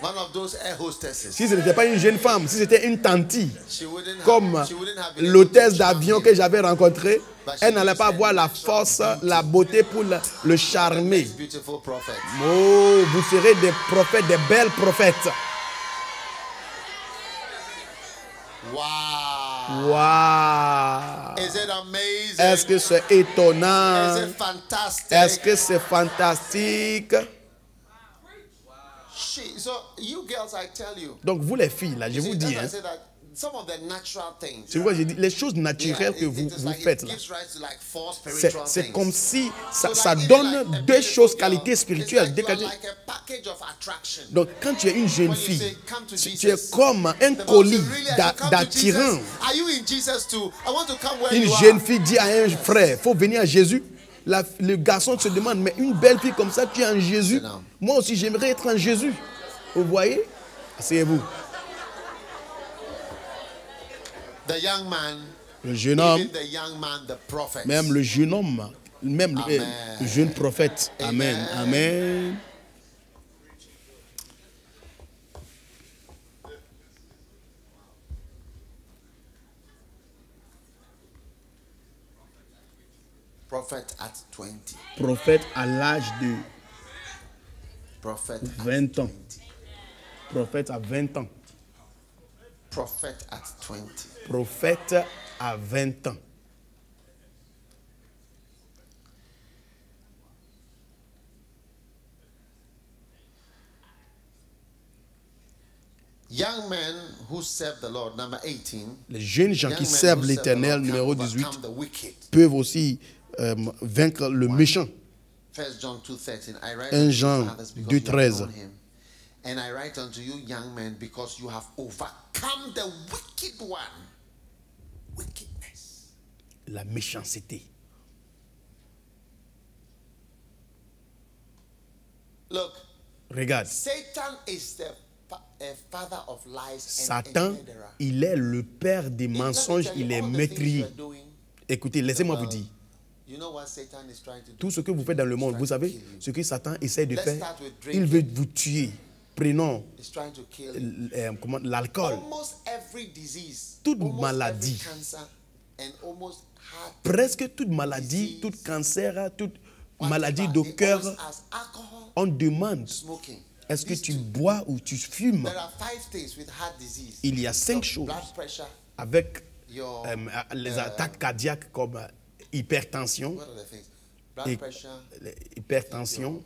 one of those air hostesses, Si ce n'était pas une jeune femme, si c'était une tantille, she wouldn't comme have been able l'hôtesse to charm d'avion him. que j'avais rencontrée, elle n'allait pas avoir la force, la beauté pour le charmer. Next beautiful prophet. Oh, vous serez des prophètes, des belles prophètes. Wow. Waouh! Is it amazing? Est-ce que c'est étonnant? Is it fantastic? Est-ce que c'est fantastique? So you girls, I tell you. Donc vous les filles, là, je You vous see, dis, that's why I hein, say that some of the natural things. c'est pourquoi j'ai dit, les choses naturelles que it vous, is vous like faites it là, gives rise to like four spiritual c'est things. comme si So ça like, even donne like a deux beautiful choses, girl, qualités it's spirituelles. like deux you are qualités. like a package of attraction. Donc quand tu es une jeune When you fille, say, "Come to tu es Jesus," comme un the Bible colis says, "Really, I should come to d'attirant. Jesus? Are you in Jesus too? I want to come where Une you jeune are." fille dit à un frère, faut venir à Jésus. Le garçon se demande, mais une belle fille comme ça, tu es en Jésus. Moi aussi, j'aimerais être en Jésus. Vous voyez? Asseyez-vous. The young man, Le jeune homme, even the young man, the prophet. même le jeune homme, même Amen. le jeune prophète. Amen. Amen. Amen. Prophet at 20. Prophète à l'âge de Prophet 20 at ans. 20. Prophète à 20 ans. Prophet at 20. Prophète à 20 ans. Young men who serve the Lord, number 18. Les jeunes gens Young qui men servent who serve the l'Éternel, Lord can numéro 18, overcome the wicked. peuvent aussi vaincre le méchant. 1 John 2:13. I write 1 unto Jean you, fathers, because you have 2:13. known him. And I write unto you, young men, because you have overcome the wicked one. Wickedness. La méchanceté. Look, Regarde, Satan is the father of lies and a Satan, murderer. il est le père des Let me mensonges, tell you, il est all the things meurtrier. you are doing, Écoutez, laissez-moi vous dire, you know what Satan is trying to do? tout ce que vous faites dans le monde, vous savez, ce que Satan essaie de Let's faire, start with il drinking. veut vous tuer. Prenons He's trying to kill you. l'alcool. Almost every disease, Toute almost maladie. every cancer, and almost heart Presque toute maladie, tout cancer, toute maladie whatever, de they cœur, always ask alcohol, on demande, smoking. est-ce que These tu two. bois ou tu fumes? There are 5 things with heart disease. Il y a 5 Your choses blood pressure, avec your les attaques cardiaques comme hypertension, what are the things? Blood pressure, hypertension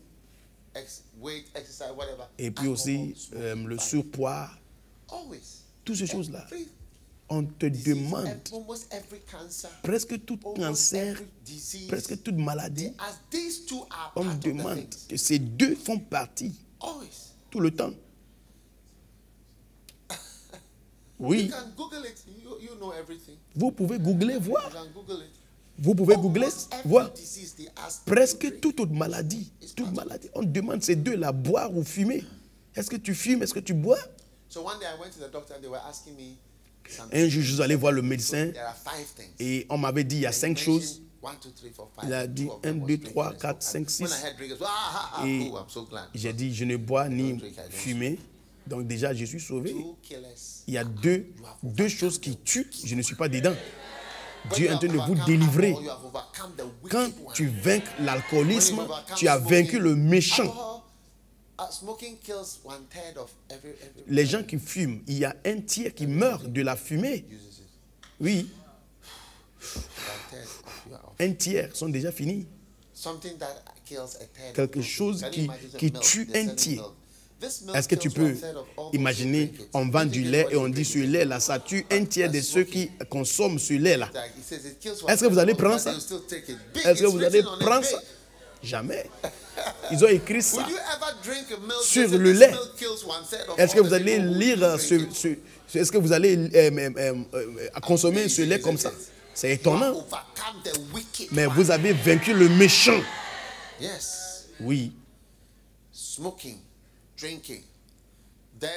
weight, exercise, whatever. et puis aussi Alcohol, smoking, le surpoids, always. toutes ces choses-là. Every On te disease, demande, almost every cancer, presque tout almost cancer, every disease, presque toute maladie, as these two are on part of the demande things. que ces deux font partie Always. tout le temps. Oui. You can Google it. You know everything. Vous pouvez googler, voir. You can Google it. Vous pouvez googler, Almost every voir. disease they ask Presque toute maladie. Toute maladie. On demande ces deux-là, boire ou fumer. Est-ce que tu fumes? Est-ce que tu bois? So one day I went to the doctor and they were asking me something. Un jour, je suis allé voir le médecin There are 5 things. et on m'avait dit il y a 5 choses. 1, 2, 3, 4, 5. Il a dit 1, 2, 3, 4, 5, 6. When I heard drinkers, Et I'm so glad. j'ai dit, je ne bois ni fumer. Donc déjà, je suis sauvé. 2 killers. Il y a deux choses qui tuent. Je ne suis pas dedans. Dieu est en train de vous délivrer. Quand tu vainques l'alcoolisme, tu as vaincu le méchant. Smoking kills 1/3 of every Les gens qui fument, il y a un tiers qui meurt de la fumée. uses it. Oui, 1/3 of un tiers sont déjà finis. something that kills a third. Quelque of chose Can you qui imagine qui milk? tue They're un selling tiers. milk. This milk Est-ce que tu kills peux 1/3 of all those imaginer, who drink it. on vend You du think lait what et you on dit drink ce is lait-là, ça tue un tiers de ceux qui consomment ce lait-là. like, it says it kills Est-ce que vous allez 1/3, prendre but ça? they'll still take it. Big, Est-ce que it's vous allez written on it prendre big. ça? Jamais. Ils ont écrit ça. Would you ever drink a milk? Sur They say le this lait. milk kills 1/3 of Est-ce que all vous the allez people who lire drink it. est-ce que vous allez consommer ce lait comme ça? C'est étonnant. Overcome the wicked Mais one. vous avez vaincu le méchant. Yes. Oui. Smoking, drinking, then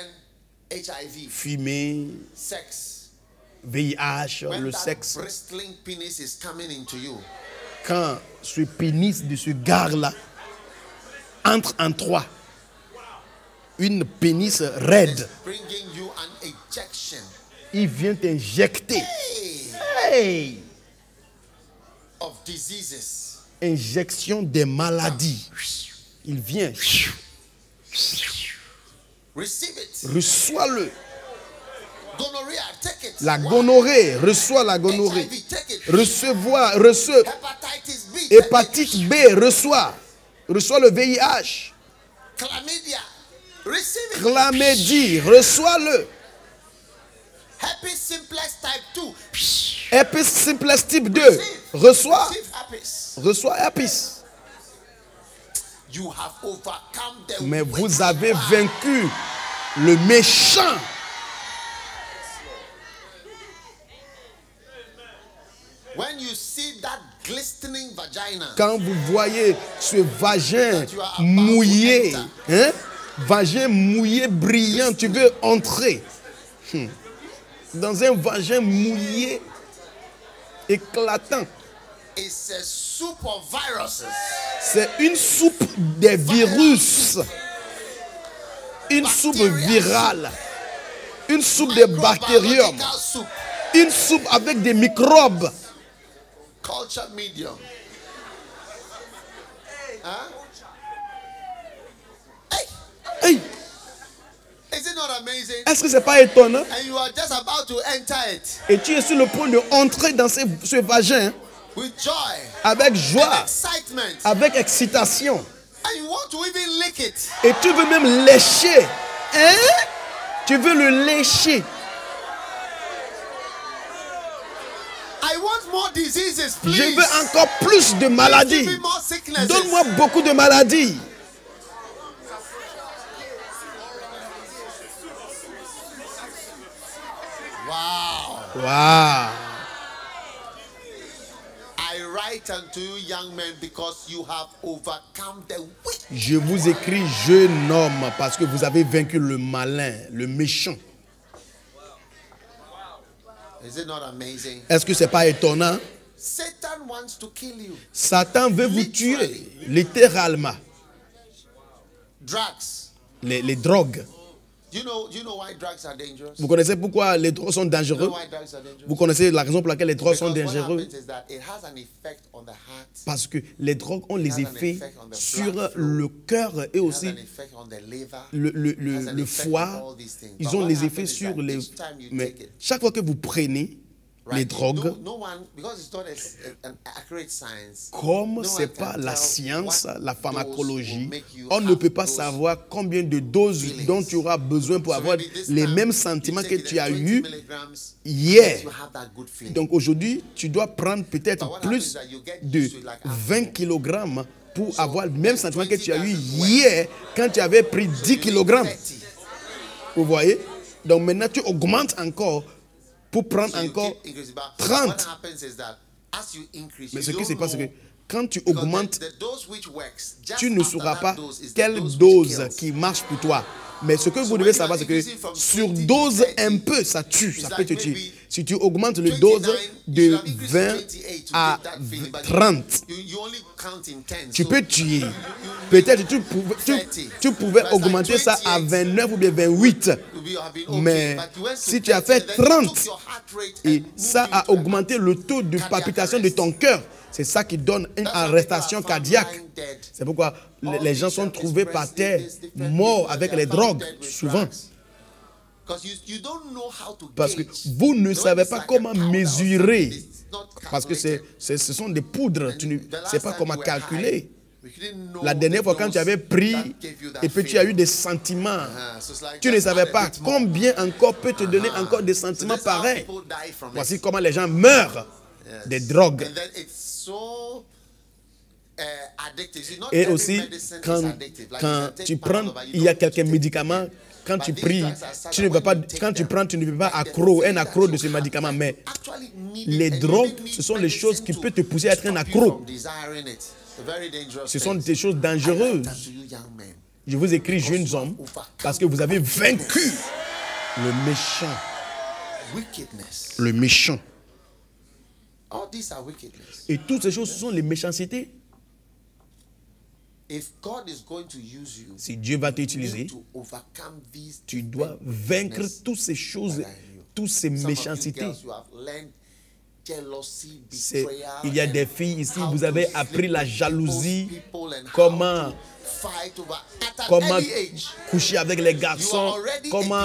HIV, Fumer, sex. VIH, When le that sexe. bristling penis is coming into you, Quand ce pénis de ce gars-là entre en toi, une pénis raide, bringing you an ejection il vient t'injecter. hey, Hey! of diseases. Injection des maladies. Il vient. Receive it. Reçois-le. Gonorrhea, take it. La gonorrhée, reçois la gonorrhée. HIV, take it. Reçois. Hepatitis B, take it. Hépatite B, reçois. Reçois le VIH. Chlamydia, receive it. Chlamydie, reçois-le. Herpes simplex type 2. Herpes simplex type 2, Receive. reçois. Receive herpes. Reçois herpes. You have overcome the Mais wicked vous avez one. vaincu le méchant. When you see that glistening vagina, Quand vous voyez ce vagin mouillé, hein, vagin mouillé brillant, tu veux entrer dans un vagin mouillé éclatant. it's a soup of viruses. C'est une soupe des virus, une soupe virale, une soupe de bactériums, Microbiological soup. une soupe avec des microbes. Culture medium. Huh? Hey, Hey, is it not amazing? est-ce que c'est pas étonnant? And you are just about to enter it Et tu es sur le point de entrer dans ce vagin with joy, avec joie, excitement, avec excitation. and you want to even lick it. Et tu veux même lécher. Hein? Tu veux le lécher. I want more diseases, Je please. veux encore plus de Give maladies. me more sicknesses. Donne-moi beaucoup de maladies. Wow. Waouh. I write unto you, young men, because you have overcome the wicked. Je vous écris, jeune homme, parce que vous avez vaincu le malin, le méchant. Is it not amazing? Est-ce que c'est pas étonnant? Satan wants to kill you. Satan veut vous tuer, littéralement. Drugs. Les drogues. Do you know why drugs are dangerous? Vous connaissez pourquoi les drogues sont You know dangereux? why drugs are dangerous? Vous connaissez la raison pour laquelle les drogues sont Because what dangereux? happens is that it has an effect on the heart. Parce que les drogues ont les has an effets effect on the sur blood flow. le cœur et It has aussi an effect on the liver. le has an le effect on foie. all these things. Ils But ont what les happens effets is sur that les... each time you Mais take it, chaque fois que vous prenez les right, drogues, no one, because it's not an accurate science. comme no c'est one pas can la tell science, what la dose pharmacologie, will make you on ne have peut pas those savoir combien de doses feelings. dont tu auras besoin pour So avoir maybe this les time, mêmes you sentiments take que it tu as 20 eus milligrams, hier. you have that good feeling. Donc aujourd'hui, tu dois prendre peut-être But what plus happens is that you get de used to like 20 kg pour avoir le même sentiment que 20 tu as eu doesn't work. hier quand tu avais pris 10 kg. 30. Vous voyez? Donc maintenant, tu augmentes encore pour prendre encore 30. Mais ce qui se passe, c'est que quand tu augmentes, tu ne sauras pas quelle dose qui marche pour toi. Mais ce que vous devez savoir, c'est que sur dose un peu, ça tue, ça peut te tuer. Si tu augmentes le dose de 20 à 30, tu peux tuer. Peut-être tu pouvais augmenter ça à 29 ou bien 28. Mais si tu as fait 30, et ça a augmenté le taux de palpitation de ton cœur, c'est ça qui donne une arrestation cardiaque. C'est pourquoi les gens sont trouvés par terre, morts avec les drogues, souvent. Parce que vous ne savez pas comment mesurer. Parce que ce sont des poudres. Tu ne sais pas comment calculer. La dernière fois, quand tu avais pris et puis tu as eu des sentiments, tu ne savais pas combien encore peut te donner encore des sentiments pareils. Voici comment les gens meurent des drogues. Et aussi, quand tu prends, il y a quelques médicaments, quand tu pries, tu ne vas pas, quand tu prends, tu ne peux pas un accro de ce médicament. Mais les drogues, ce sont les choses qui peuvent te pousser à être un accro. Ce sont des choses dangereuses. Je vous écris, jeunes hommes, parce que vous avez vaincu le méchant. Le méchant. Et toutes ces choses, ce sont les méchancetés. Si Dieu va t'utiliser, tu dois vaincre toutes ces choses, toutes ces méchancetés. Il y a des filles ici, vous avez appris la jalousie, comment coucher avec les garçons, comment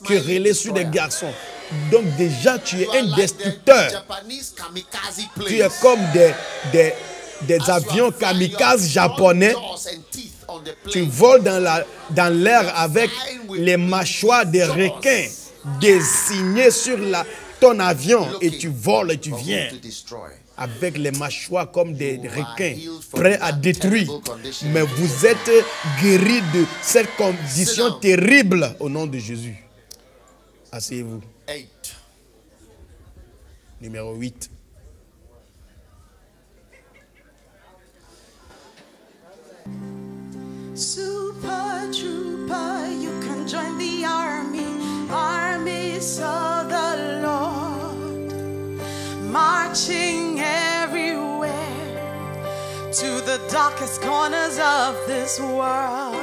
quereller sur les garçons. Donc déjà, tu es un destructeur. Tu es comme des avions kamikazes japonais. Tu voles dans l'air avec les mâchoires des requins dessinés sur ton avion et tu voles et tu viens avec les mâchoires comme des requins prêts à détruire. Mais vous êtes guéris de cette condition terrible au nom de Jésus. Asseyez-vous. Numéro 8. Super trooper, you can join the armies of the Lord, marching everywhere to the darkest corners of this world.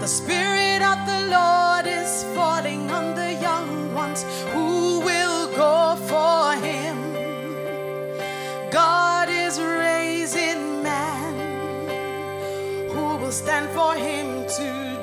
The Spirit of the Lord is falling on the young ones who will go for Him. God is raising men who will stand for Him today.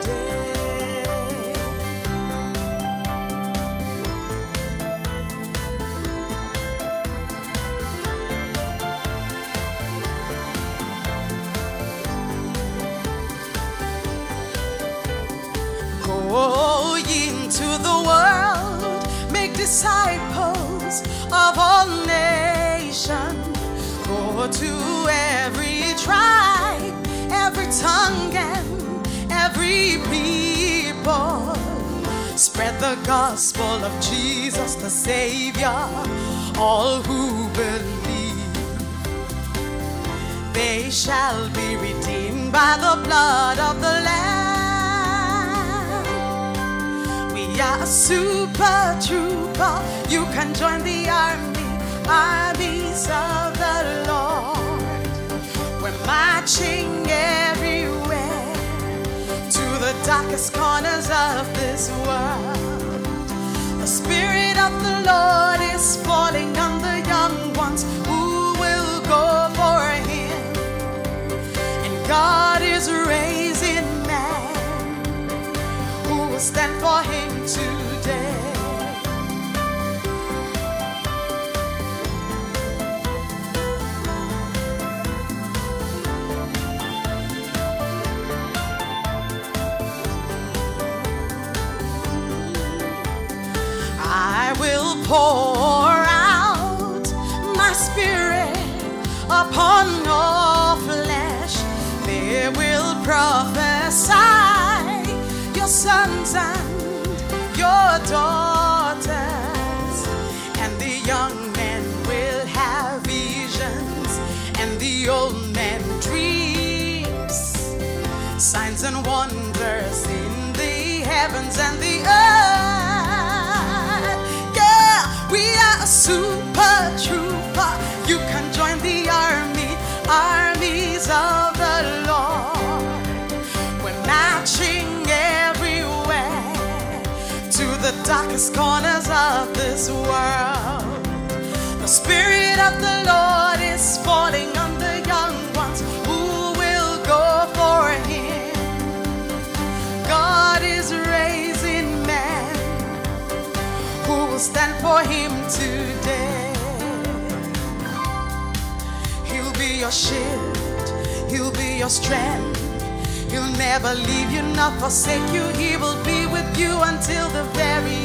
Go ye into the world, make disciples of all nations. Go to every tribe, every tongue and every people. Spread the gospel of Jesus the Savior. All who believe, they shall be redeemed by the blood of the Lamb. We are a super trooper. You can join the armies of the Lord. We're marching everywhere to the darkest corners of this world. The Spirit of the Lord is falling on the young ones who will go for Him. And God is raising men who will stand for Him today. I will pour out my Spirit upon all flesh. They will prophesy, your sons and your daughters, and the young men will have visions, and the old men dreams, signs and wonders in the heavens and the earth. Yeah, we are a super trooper. You can join the armies of the Lord. We're marching everywhere to the darkest corners of this world. The Spirit of the Lord is falling on the young ones who will go for Him. God is raising men who will stand for Him today. He'll be your shield, He'll be your strength. He'll never leave you nor forsake you. He will be with you until the very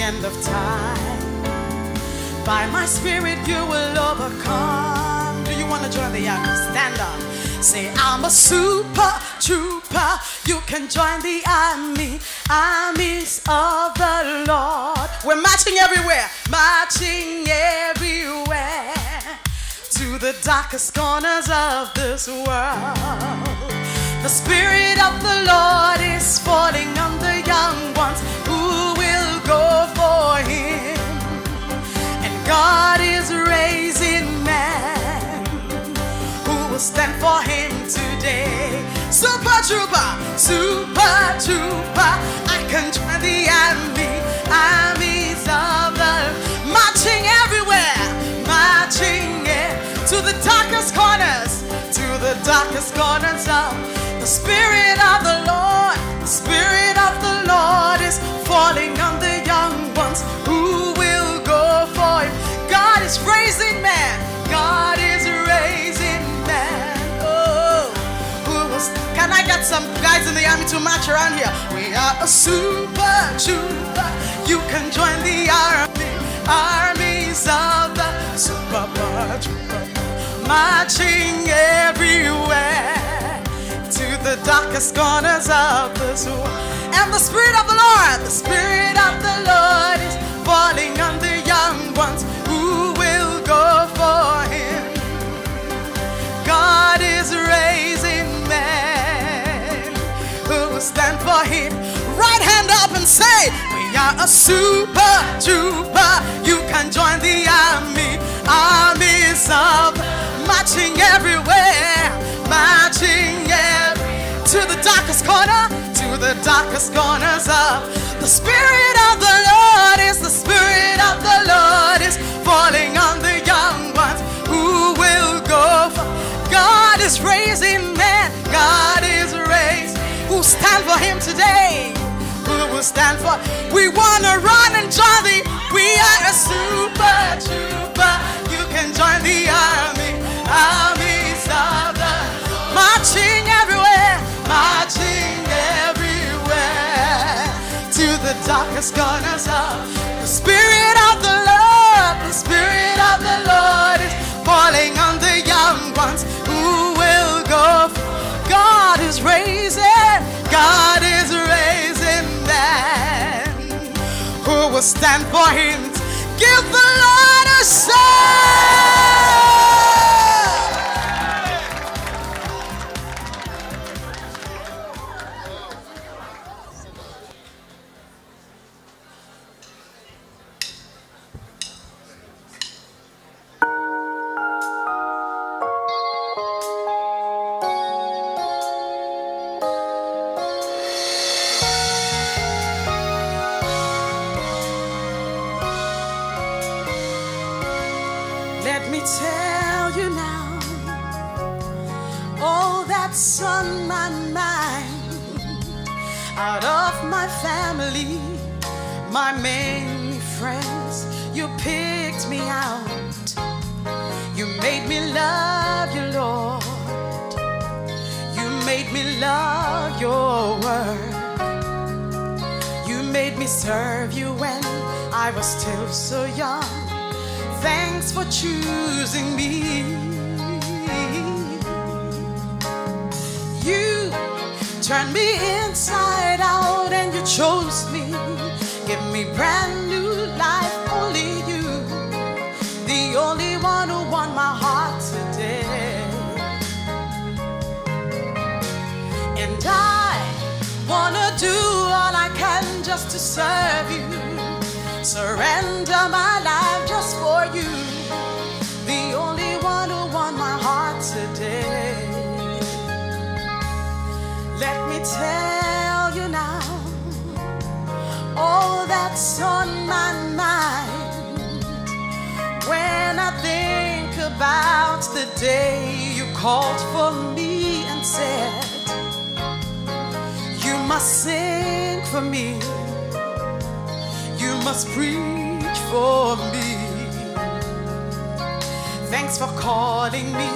end of time. By my Spirit you will overcome. Do you want to join the army? Stand up. Say, I'm a super trooper. You can join the armies of the Lord. We're marching everywhere. Marching everywhere to the darkest corners of this world. The Spirit of the Lord is falling on the young ones who will go for Him. And God is raising men who will stand for Him today. Super trooper, super trooper, I can join the armies of the marching everywhere, marching to the darkest corners, to the darkest corners of the Spirit of the Lord. The Spirit of the Lord is falling on the young ones who will go for Him. God is raising men. God is raising men. Oh, can I get some guys in the army to march around here? We are a super trooper. You can join the armies of the super trooper, marching everywhere to the darkest corners of this world. And the Spirit of the Lord, the Spirit of the Lord is falling on the young ones who will go for Him. God is raising men who will stand for Him. Right hand up and say, we are a super trooper. You can join the armies of marching everywhere, marching to the darkest corner, to the darkest corners of the Spirit of the Lord is, the Spirit of the Lord is falling on the young ones who will go for. God is raising men, God is raising who stand for Him today, who will stand for. We want to run and join the, we are a super trooper. You can join the armies of the marching everywhere, marching everywhere to the darkest corners of the Spirit of the Lord. The Spirit of the Lord is falling on the young ones who will go. God is raising men who will stand for Him. Give the Lord a shout. Let me tell you now all that's on my mind. Out of my family, my many friends, you picked me out. You made me love you, Lord. You made me love your word. You made me serve you when I was still so young. Thanks for choosing me. You turned me inside out and you chose me. me brand new life, only you, the only one who won my heart today. And I wanna do all I can just to serve you, surrender my life just for you, the only one who won my heart today. Let me tell you now all that's on my mind when I think about the day you called for me and said, you must sing for me, you must preach for me. Thanks for calling me,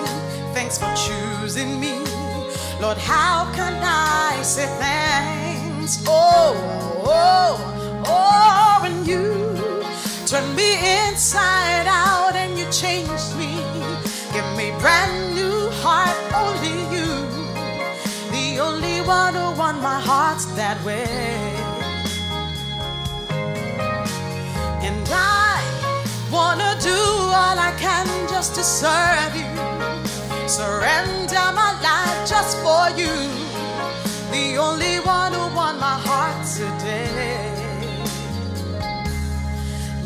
thanks for choosing me. Lord, how can I say thanks? Oh, oh, oh, and you turned me inside out and you changed me. Give me brand new heart, only you, the only one who won my heart that way. And I wanna do all I can just to serve you, surrender my life just for you, the only one who won my heart today.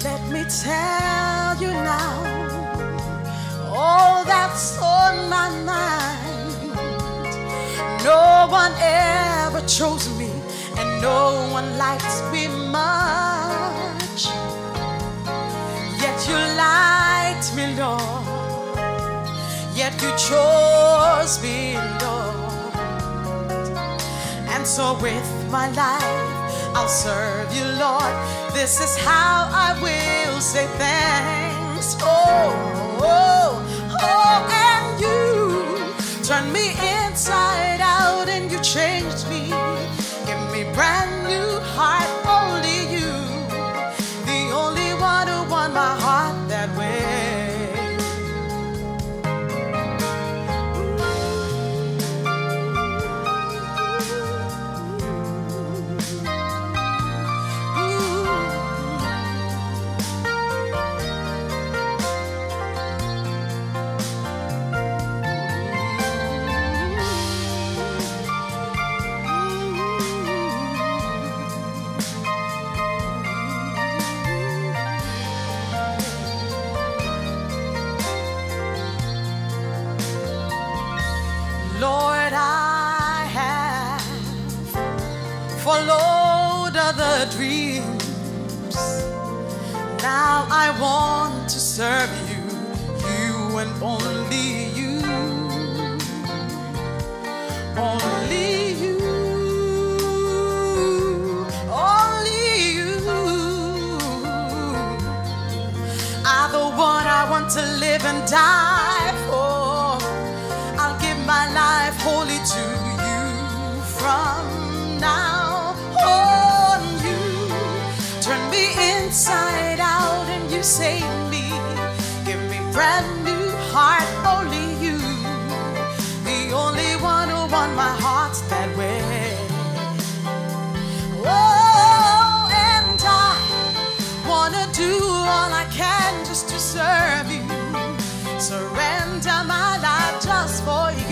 Let me tell you now all that's on my mind. No one ever chose me and no one likes me much, yet you liked me, Lord. Yet you chose me, Lord. And so with my life I'll serve you, Lord. This is how I will say thanks. Oh, oh, oh, and you turned me inside out and you changed me. Give me brand new heart, only you, the only one who won my heart that way. Lord, I have followed other dreams. Now I want to serve you, you and only you, only you, only you are the one I want to live and die for. I'll give my life wholly to you from now on. You turn me inside out and you save me. Give me brand new heart, only you, the only one who won my heart that way. Oh, and I wanna do all I can just to serve you, surrender my life just for you,